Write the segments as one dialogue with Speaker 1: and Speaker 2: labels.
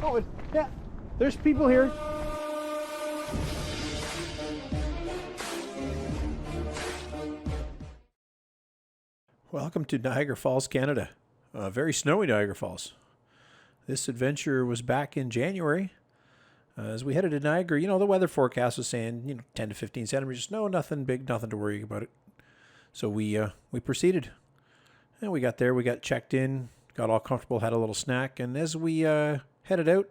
Speaker 1: Oh, yeah. There's people here. Welcome to Niagara Falls, Canada. Very snowy Niagara Falls. This adventure was back in January. As we headed to Niagara, you know, the weather forecast was saying, 10 to 15 centimeters. No, nothing big, nothing to worry about it. So we proceeded. And we got there, we got checked in, got all comfortable, had a little snack. And as we headed out,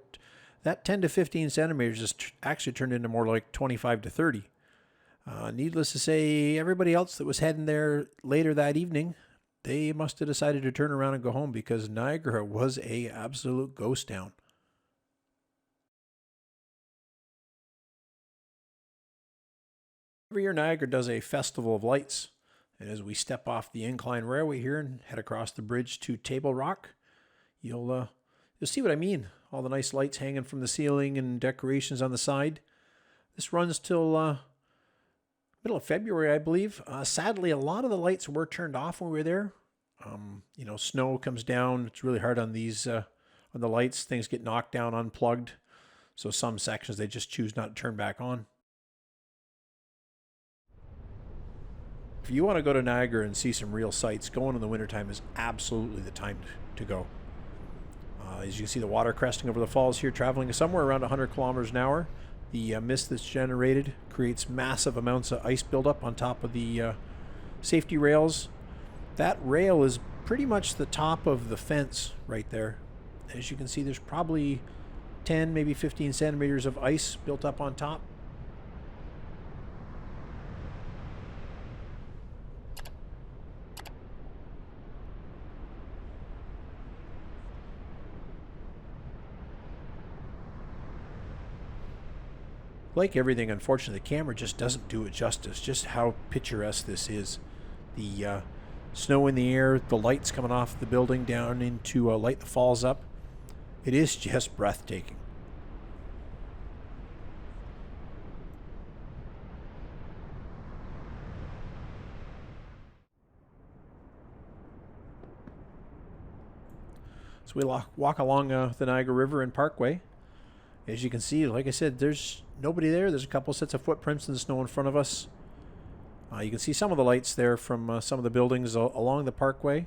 Speaker 1: that 10 to 15 centimeters just actually turned into more like 25 to 30. Needless to say, everybody else that was heading there later that evening, they must have decided to turn around and go home because Niagara was a absolute ghost town. Every year Niagara does a festival of lights. And as we step off the incline railway here and head across the bridge to Table Rock, you'll see what I mean. All the nice lights hanging from the ceiling and decorations on the side. This runs till middle of February, I believe. Sadly, a lot of the lights were turned off when we were there. Snow comes down. It's really hard on these on the lights. Things get knocked down, unplugged. So some sections they just choose not to turn back on. If you want to go to Niagara and see some real sights, going in the wintertime is absolutely the time to go. As you can see, the water cresting over the falls here, traveling somewhere around 100 kilometers an hour. The mist that's generated creates massive amounts of ice buildup on top of the safety rails. That rail is pretty much the top of the fence right there. As you can see, there's probably 10, maybe 15 centimeters of ice built up on top. Like everything, unfortunately, the camera just doesn't do it justice, just how picturesque this is. The snow in the air, the lights coming off the building down into light the falls up. It is just breathtaking. So we walk along the Niagara River and Parkway. As you can see, like I said, there's nobody there. There's a couple sets of footprints in the snow in front of us. You can see some of the lights there from some of the buildings along the parkway.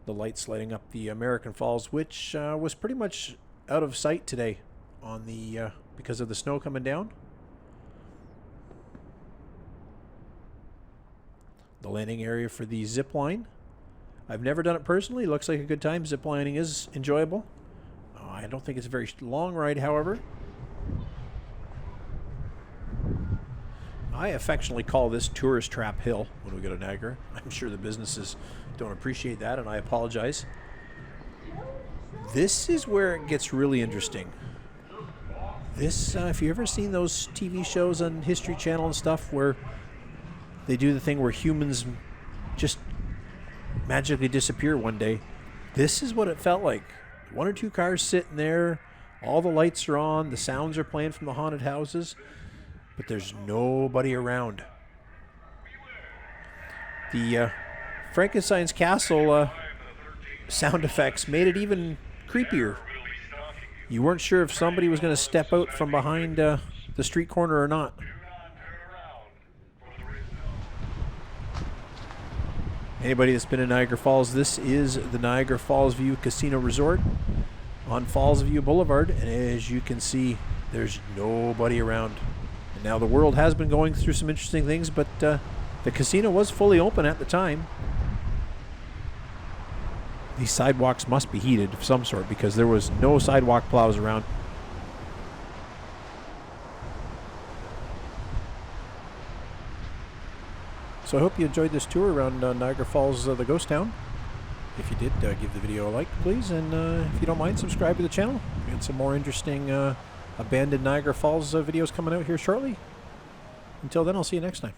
Speaker 1: The lights lighting up the American Falls, which was pretty much out of sight today on the because of the snow coming down. The landing area for the zip line. I've never done it personally. Looks like a good time. Zip lining is enjoyable. I don't think it's a very long ride, however. I affectionately call this Tourist Trap Hill when we go to Niagara. I'm sure the businesses don't appreciate that, and I apologize. This is where it gets really interesting. This, if you've ever seen those TV shows on History Channel and stuff where they do the thing where humans just magically disappear one day, this is what it felt like. One or two cars sitting there, all the lights are on, the sounds are playing from the haunted houses, but there's nobody around. The Frankenstein's Castle sound effects made it even creepier. You weren't sure if somebody was going to step out from behind the street corner or not. Anybody that's been in Niagara Falls, this is the Niagara Falls View Casino Resort on Falls View Boulevard, and as you can see, there's nobody around. And now the world has been going through some interesting things, but the casino was fully open at the time. These sidewalks must be heated of some sort because there was no sidewalk plows around. So I hope you enjoyed this tour around Niagara Falls, the ghost town. If you did, give the video a like, please. And if you don't mind, subscribe to the channel. We got some more interesting abandoned Niagara Falls videos coming out here shortly. Until then, I'll see you next time.